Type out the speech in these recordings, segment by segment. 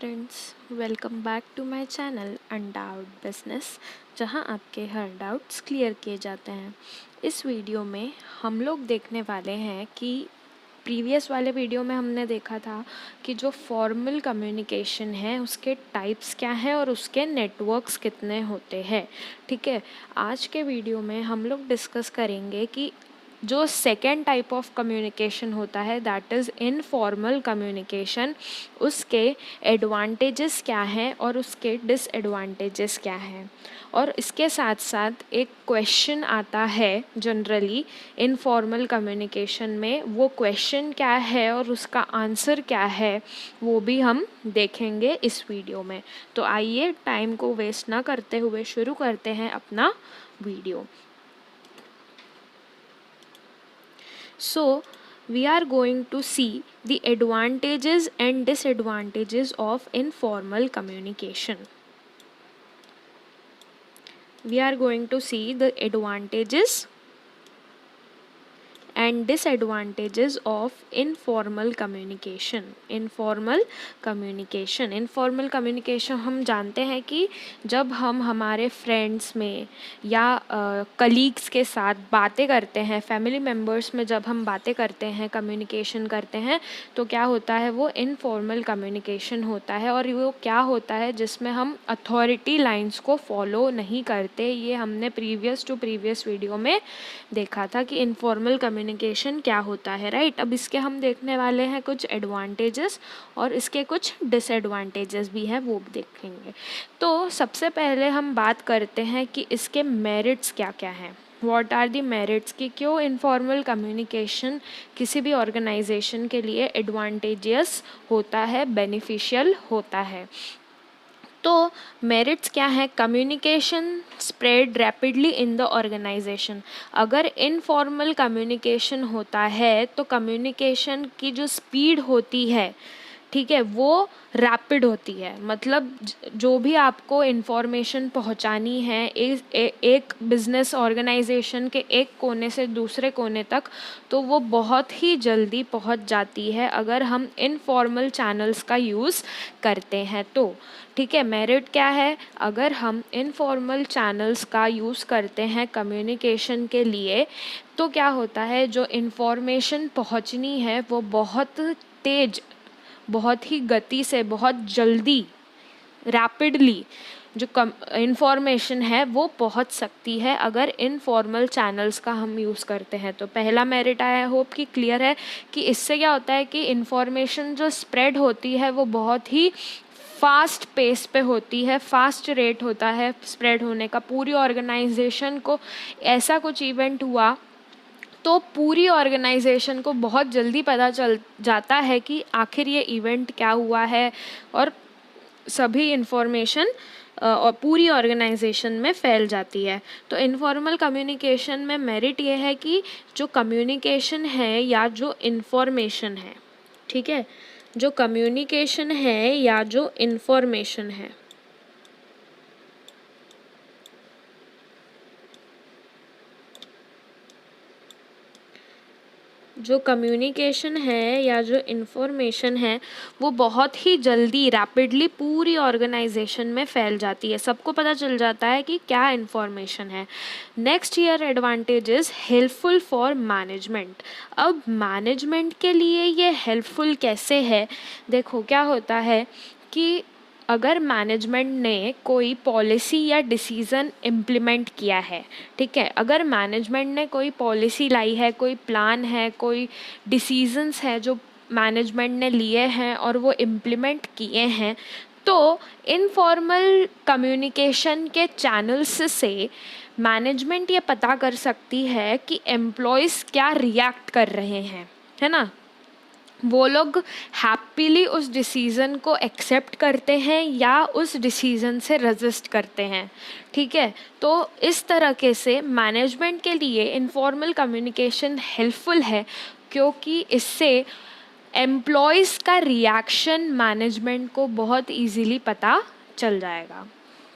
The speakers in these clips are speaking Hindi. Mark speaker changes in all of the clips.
Speaker 1: Friends, welcome back to my channel undoubt business, जहां आपके हर डाउट्स क्लियर किए जाते हैं। इस वीडियो में हम लोग देखने वाले हैं कि प्रीवियस वाले वीडियो में हमने देखा था कि जो फॉर्मल कम्युनिकेशन है उसके टाइप्स क्या हैं और उसके नेटवर्क्स कितने होते हैं। ठीक है, आज के वीडियो में हम लोग डिस्कस करेंगे कि जो सेकेंड टाइप ऑफ कम्युनिकेशन होता है दैट इज़ इनफॉर्मल कम्युनिकेशन, उसके एडवांटेजेस क्या हैं और उसके डिसएडवांटेजेस क्या हैं। और इसके साथ साथ एक क्वेश्चन आता है जनरली इनफॉर्मल कम्युनिकेशन में, वो क्वेश्चन क्या है और उसका आंसर क्या है वो भी हम देखेंगे इस वीडियो में। तो आइए टाइम को वेस्ट ना करते हुए शुरू करते हैं अपना video. So, we are going to see the advantages and disadvantages of informal communication. We are going to see the advantages and disadvantages of informal communication हम जानते हैं कि जब हम हमारे फ्रेंड्स में या कलीग्स के साथ बातें करते हैं, फैमिली मेम्बर्स में जब हम बातें करते हैं, कम्युनिकेशन करते हैं, तो क्या होता है, वो इनफॉर्मल कम्युनिकेशन होता है। और वो क्या होता है जिसमें हम अथॉरिटी लाइंस को फॉलो नहीं करते। ये हमने प्रीवियस वीडियो में देखा था कि इनफॉर्मल कम्युनिकेशन क्या होता है, राइट। अब इसके हम देखने वाले हैं कुछ एडवांटेजेस और इसके कुछ डिसएडवांटेजेस भी हैं, वो भी देखेंगे। तो सबसे पहले हम बात करते हैं कि इसके मेरिट्स क्या क्या हैं। व्हाट आर दी मेरिट्स, कि क्यों इनफॉर्मल कम्युनिकेशन किसी भी ऑर्गेनाइजेशन के लिए एडवांटेजियस होता है, बेनिफिशियल होता है। तो मेरिट्स क्या है, communication spread rapidly in the organisation. अगर इनफॉर्मल कम्युनिकेशन होता है तो कम्युनिकेशन की जो स्पीड होती है, ठीक है, वो रैपिड होती है। मतलब जो भी आपको इन्फॉर्मेशन पहुंचानी है एक बिजनेस ऑर्गेनाइजेशन के एक कोने से दूसरे कोने तक, तो वो बहुत ही जल्दी पहुंच जाती है अगर हम इनफॉर्मल चैनल्स का यूज़ करते हैं तो। ठीक है, मेरिट क्या है, अगर हम इनफॉर्मल चैनल्स का यूज़ करते हैं कम्युनिकेशन के लिए तो क्या होता है, जो इन्फॉर्मेशन पहुंचनी है वो बहुत तेज, बहुत ही गति से, बहुत जल्दी, रैपिडली जो इन्फॉर्मेशन है वो पहुंच सकती है अगर इनफॉर्मल चैनल्स का हम यूज़ करते हैं। तो पहला मेरिट आई होप कि क्लियर है कि इससे क्या होता है कि इन्फॉर्मेशन जो स्प्रेड होती है वो बहुत ही फास्ट पेस पे होती है, फास्ट रेट होता है स्प्रेड होने का। पूरी ऑर्गेनाइजेशन को ऐसा कुछ इवेंट हुआ तो पूरी ऑर्गेनाइजेशन को बहुत जल्दी पता चल जाता है कि आखिर ये इवेंट क्या हुआ है, और सभी इन्फॉर्मेशन और पूरी ऑर्गेनाइजेशन में फैल जाती है। तो इनफॉर्मल कम्युनिकेशन में मेरिट ये है कि जो कम्युनिकेशन है या जो इन्फॉर्मेशन है, ठीक है, जो कम्युनिकेशन है या जो इन्फॉर्मेशन है, जो कम्युनिकेशन है या जो इन्फॉर्मेशन है वो बहुत ही जल्दी रैपिडली पूरी ऑर्गेनाइजेशन में फैल जाती है, सबको पता चल जाता है कि क्या इन्फॉर्मेशन है। Next year advantage is helpful for management. अब मैनेजमेंट के लिए ये हेल्पफुल कैसे है, देखो क्या होता है कि अगर मैनेजमेंट ने कोई पॉलिसी या डिसीज़न इम्प्लीमेंट किया है, ठीक है, अगर मैनेजमेंट ने कोई पॉलिसी लाई है, कोई प्लान है, कोई डिसीजंस है जो मैनेजमेंट ने लिए हैं और वो इम्प्लीमेंट किए हैं, तो इनफॉर्मल कम्युनिकेशन के चैनल्स से मैनेजमेंट ये पता कर सकती है कि एम्प्लॉयज़ क्या रिएक्ट कर रहे हैं, है ना। वो लोग हैप्पीली उस डिसीज़न को एक्सेप्ट करते हैं या उस डिसीज़न से रेजिस्ट करते हैं, ठीक है। तो इस तरीके से मैनेजमेंट के लिए इनफॉर्मल कम्युनिकेशन हेल्पफुल है, क्योंकि इससे एम्प्लॉयज़ का रिएक्शन मैनेजमेंट को बहुत इजीली पता चल जाएगा।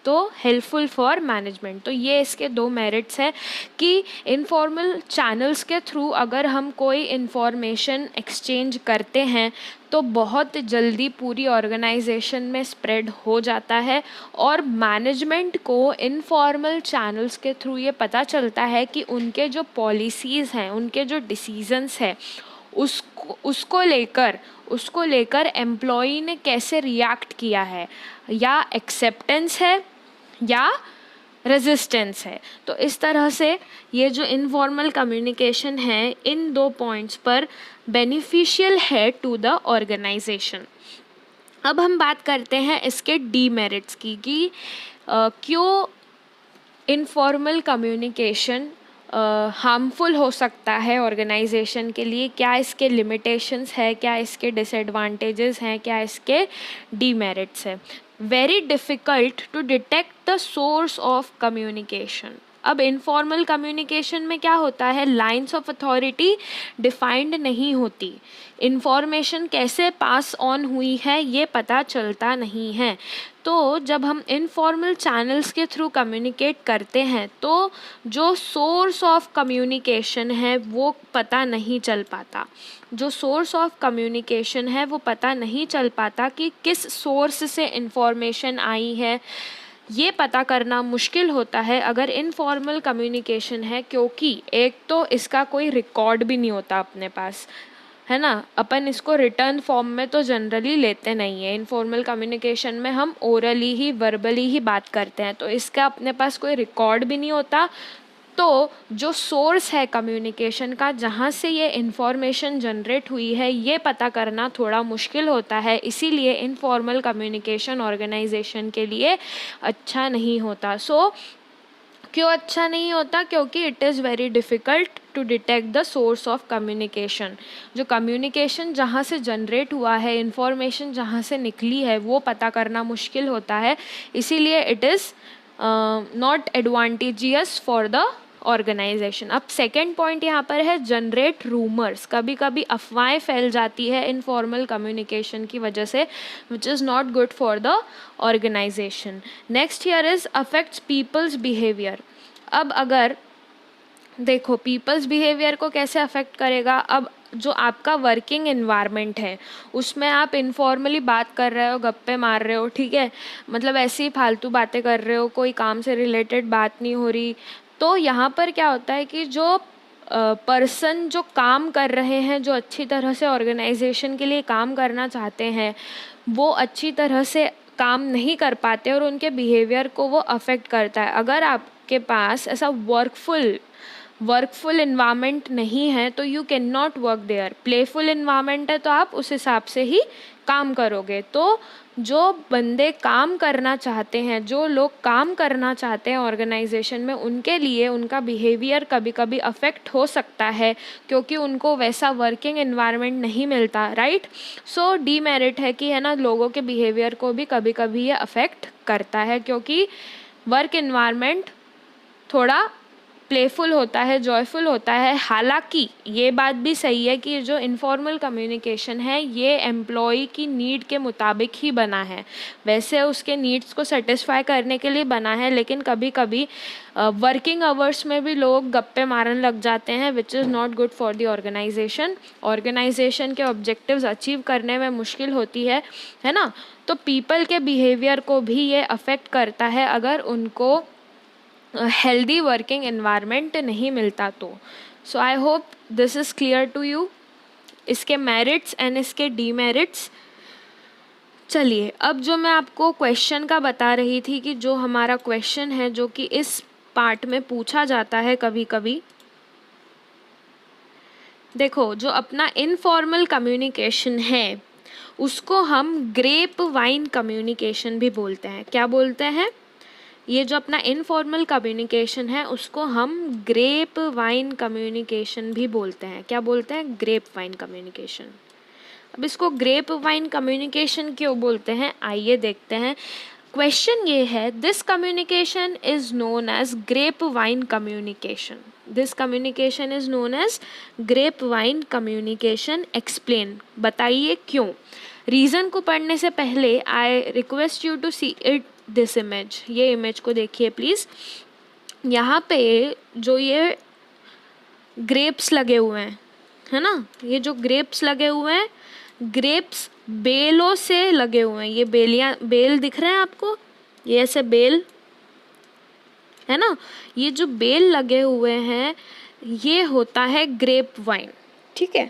Speaker 1: तो हेल्पफुल फॉर मैनेजमेंट। तो ये इसके दो मेरिट्स हैं कि इनफॉर्मल चैनल्स के थ्रू अगर हम कोई इन्फॉर्मेशन एक्सचेंज करते हैं तो बहुत जल्दी पूरी ऑर्गेनाइजेशन में स्प्रेड हो जाता है, और मैनेजमेंट को इनफॉर्मल चैनल्स के थ्रू ये पता चलता है कि उनके जो पॉलिसीज़ हैं, उनके जो डिसीजंस हैं, उसको लेकर एम्प्लॉई ने कैसे रिएक्ट किया है, या एक्सेप्टेंस है या रेजिस्टेंस है। तो इस तरह से ये जो इनफॉर्मल कम्युनिकेशन है इन दो पॉइंट्स पर बेनिफिशियल है टू द ऑर्गेनाइजेशन। अब हम बात करते हैं इसके डीमेरिट्स की कि क्यों इनफॉर्मल कम्युनिकेशन हार्मफुल हो सकता है ऑर्गेनाइजेशन के लिए, क्या इसके लिमिटेशंस है, क्या इसके डिसएडवांटेजेस हैं, क्या इसके डीमेरिट्स है। Very difficult to detect the source of communication. अब इनफॉर्मल कम्युनिकेशन में क्या होता है, लाइंस ऑफ अथॉरिटी डिफाइंड नहीं होती, इन्फॉर्मेशन कैसे पास ऑन हुई है ये पता चलता नहीं है। तो जब हम इनफॉर्मल चैनल्स के थ्रू कम्युनिकेट करते हैं तो जो सोर्स ऑफ कम्युनिकेशन है वो पता नहीं चल पाता, जो सोर्स ऑफ कम्युनिकेशन है वो पता नहीं चल पाता कि किस सोर्स से इन्फॉर्मेशन आई है, ये पता करना मुश्किल होता है अगर इनफॉर्मल कम्युनिकेशन है, क्योंकि एक तो इसका कोई रिकॉर्ड भी नहीं होता अपने पास, है ना। अपन इसको रिटर्न फॉर्म में तो जनरली लेते नहीं है, इनफॉर्मल कम्युनिकेशन में हम ओरली ही वर्बली ही बात करते हैं, तो इसका अपने पास कोई रिकॉर्ड भी नहीं होता। तो जो सोर्स है कम्युनिकेशन का, जहाँ से ये इन्फॉर्मेशन जनरेट हुई है, ये पता करना थोड़ा मुश्किल होता है, इसीलिए इनफॉर्मल कम्युनिकेशन ऑर्गेनाइजेशन के लिए अच्छा नहीं होता। क्यों अच्छा नहीं होता, क्योंकि it is very difficult to detect the source of communication. जो कम्युनिकेशन जहाँ से जनरेट हुआ है, इन्फॉर्मेशन जहाँ से निकली है, वो पता करना मुश्किल होता है, इसीलिए it is not advantageous for the organisation. अब सेकेंड पॉइंट यहाँ पर है जनरेट रूमर्स। कभी कभी अफवाहें फैल जाती है इनफॉर्मल कम्युनिकेशन की वजह से, which is not good for the organisation. Next here is affects people's behaviour. अब अगर देखो पीपल्स बिहेवियर को कैसे अफेक्ट करेगा, अब जो आपका वर्किंग एनवायरनमेंट है उसमें आप इनफॉर्मली बात कर रहे हो, गप्पे मार रहे हो, ठीक है, मतलब ऐसी ही फालतू बातें कर रहे हो, कोई काम से रिलेटेड बात नहीं हो रही, तो यहाँ पर क्या होता है कि जो पर्सन जो काम कर रहे हैं, जो अच्छी तरह से ऑर्गेनाइजेशन के लिए काम करना चाहते हैं, वो अच्छी तरह से काम नहीं कर पाते और उनके बिहेवियर को वो अफेक्ट करता है। अगर आपके पास ऐसा वर्कफुल इन्वायरमेंट नहीं है तो you can not work there. Playful environment है तो आप उस हिसाब से ही काम करोगे। तो जो बंदे काम करना चाहते हैं, जो लोग काम करना चाहते हैं ऑर्गेनाइजेशन में, उनके लिए उनका बिहेवियर कभी कभी अफेक्ट हो सकता है, क्योंकि उनको वैसा वर्किंग एनवायरनमेंट नहीं मिलता, राइट। सो डीमेरिट है कि, है ना, लोगों के बिहेवियर को भी कभी कभी ये अफेक्ट करता है, क्योंकि वर्क एनवायरनमेंट थोड़ा प्लेफुल होता है, जॉयफुल होता है। हालांकि ये बात भी सही है कि जो इनफॉर्मल कम्युनिकेशन है ये एम्प्लॉई की नीड के मुताबिक ही बना है, वैसे उसके नीड्स को सेटिस्फाई करने के लिए बना है, लेकिन कभी कभी वर्किंग आवर्स में भी लोग गप्पे मारने लग जाते हैं, which is not good for the organisation. Organisation के ऑब्जेक्टिव्स अचीव करने में मुश्किल होती है ना। तो पीपल के बिहेवियर को भी ये अफेक्ट करता है अगर उनको हेल्दी वर्किंग एनवायरनमेंट नहीं मिलता तो। So I hope this is clear to you, इसके मेरिट्स एंड इसके डीमेरिट्स। चलिए, अब जो मैं आपको क्वेश्चन का बता रही थी कि जो हमारा क्वेश्चन है जो कि इस पार्ट में पूछा जाता है कभी कभी, देखो जो अपना इनफॉर्मल कम्युनिकेशन है उसको हम ग्रेप वाइन कम्युनिकेशन भी बोलते हैं। क्या बोलते हैं? ये जो अपना इनफॉर्मल कम्युनिकेशन है उसको हम ग्रेप वाइन कम्युनिकेशन भी बोलते हैं। क्या बोलते हैं? Grapevine communication. अब इसको ग्रेप वाइन कम्युनिकेशन क्यों बोलते हैं, आइए देखते हैं। क्वेश्चन ये है, this communication is known as grapevine communication. This communication is known as grapevine communication. Explain, बताइए क्यों। रीज़न को पढ़ने से पहले I request you to see it this image. ये इमेज को देखिए प्लीज़। यहाँ पे जो ये ग्रेप्स लगे हुए हैं, है ना, ये जो ग्रेप्स लगे हुए हैं, ग्रेप्स बेलों से लगे हुए हैं। ये बेल दिख रहे हैं आपको, ये ऐसे बेल है ना, ये जो बेल लगे हुए हैं ये होता है ग्रेप वाइन। ठीक है,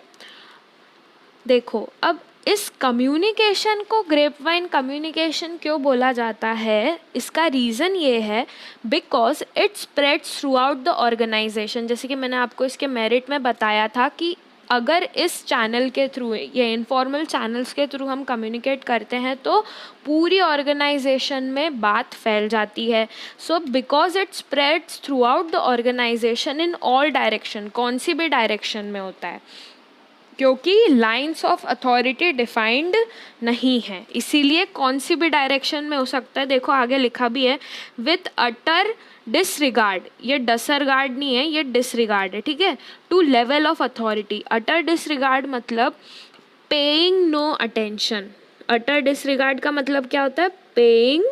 Speaker 1: देखो अब इस कम्युनिकेशन को ग्रेप वाइन कम्युनिकेशन क्यों बोला जाता है, इसका रीज़न ये है because it spreads throughout the organisation. जैसे कि मैंने आपको इसके मेरिट में बताया था कि अगर इस चैनल के थ्रू या इनफॉर्मल चैनल्स के थ्रू हम कम्युनिकेट करते हैं तो पूरी ऑर्गेनाइजेशन में बात फैल जाती है। So because it spreads throughout the organisation in all direction, कौन सी भी डायरेक्शन में होता है, क्योंकि लाइंस ऑफ अथॉरिटी डिफाइंड नहीं है, इसीलिए कौन सी भी डायरेक्शन में हो सकता है। देखो आगे लिखा भी है विथ अटर डिसरिगार्ड, ये डिसरिगार्ड नहीं है, ये डिसरिगार्ड है। ठीक है, two level of authority. Utter disregard मतलब paying no attention. Utter disregard का मतलब क्या होता है, पेइंग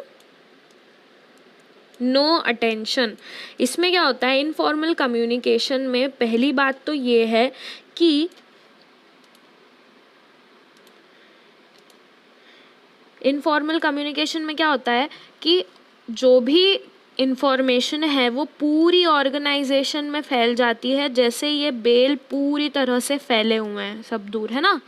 Speaker 1: नो अटेंशन। इसमें क्या होता है, इनफॉर्मल कम्युनिकेशन में पहली बात तो ये है कि इनफॉर्मल कम्युनिकेशन में क्या होता है कि जो भी इंफॉर्मेशन है वो पूरी ऑर्गेनाइजेशन में फैल जाती है। जैसे ये बेल पूरी तरह से फैले हुए हैं, सब दूर है ना,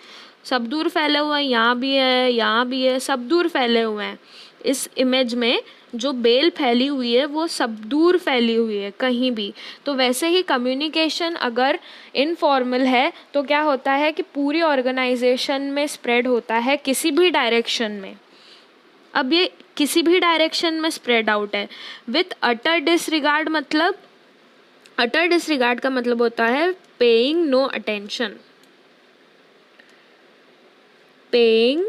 Speaker 1: सब दूर फैले हुए हैं, यहाँ भी है, यहाँ भी है, सब दूर फैले हुए हैं। इस इमेज में जो बेल फैली हुई है वो सब दूर फैली हुई है कहीं भी। तो वैसे ही कम्युनिकेशन अगर इनफॉर्मल है तो क्या होता है कि पूरी ऑर्गेनाइजेशन में स्प्रेड होता है किसी भी डायरेक्शन में। अब ये किसी भी डायरेक्शन में स्प्रेड आउट है। विथ अटर डिसरिगार्ड मतलब, अटर डिसरिगार्ड का मतलब होता है पेइंग नो अटेंशन। पेइंग,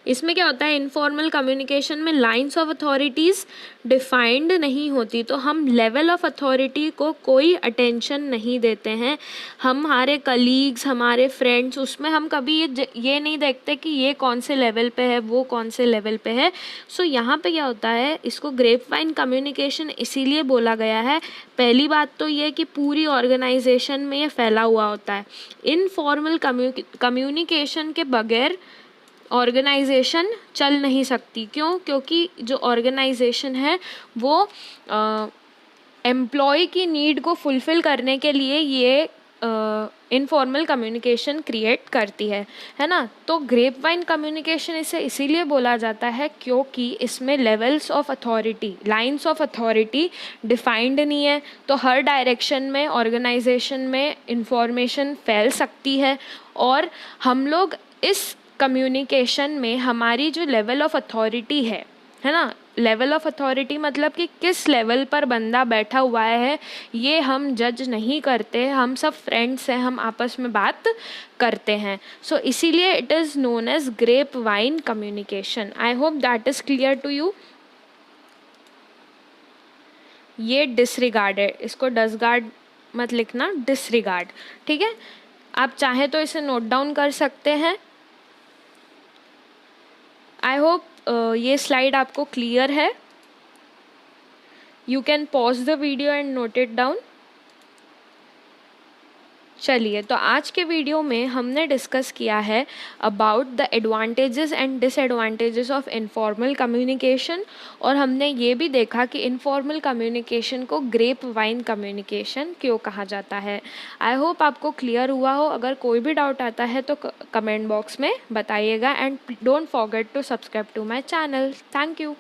Speaker 1: इसमें क्या होता है, इनफॉर्मल कम्युनिकेशन में लाइंस ऑफ अथॉरिटीज़ डिफाइंड नहीं होती, तो हम लेवल ऑफ अथॉरिटी को कोई अटेंशन नहीं देते हैं। हमारे कलीग्स, हमारे फ्रेंड्स, उसमें हम कभी ये नहीं देखते कि ये कौन से लेवल पे है, वो कौन से लेवल पे है। सो यहाँ पे क्या होता है, इसको ग्रेप वाइन कम्युनिकेशन इसीलिए बोला गया है। पहली बात तो ये कि पूरी ऑर्गेनाइजेशन में ये फैला हुआ होता है। इनफॉर्मल कम्युनिकेशन के बगैर ऑर्गेनाइजेशन चल नहीं सकती। क्यों? क्योंकि जो ऑर्गेनाइजेशन है वो एम्प्लॉय की नीड को फुलफ़िल करने के लिए ये इनफॉर्मल कम्युनिकेशन क्रिएट करती है ना। तो ग्रेप वाइन कम्युनिकेशन इसे इसीलिए बोला जाता है क्योंकि इसमें levels of authority, lines of authority defined नहीं है। तो हर डायरेक्शन में ऑर्गेनाइजेशन में इंफॉर्मेशन फैल सकती है और हम लोग इस कम्युनिकेशन में हमारी जो लेवल ऑफ अथॉरिटी है ना, लेवल ऑफ अथॉरिटी मतलब कि किस लेवल पर बंदा बैठा हुआ है ये हम जज नहीं करते, हम सब फ्रेंड्स हैं, हम आपस में बात करते हैं। सो इसीलिए it is known as grapevine communication. I hope that is clear to you. ये डिसरिगार्ड है, इसको डिसगार्ड मत लिखना, डिसरिगार्ड। ठीक है, आप चाहे तो इसे नोट डाउन कर सकते हैं। आई होप ये स्लाइड आपको क्लियर है। You can pause the video and note it down. चलिए, तो आज के वीडियो में हमने डिस्कस किया है about the advantages and disadvantages of informal communication और हमने ये भी देखा कि इनफॉर्मल कम्युनिकेशन को ग्रेप वाइन कम्युनिकेशन क्यों कहा जाता है। आई होप आपको क्लियर हुआ हो। अगर कोई भी डाउट आता है तो कमेंट बॉक्स में बताइएगा and don't forget to subscribe to my channel. Thank you.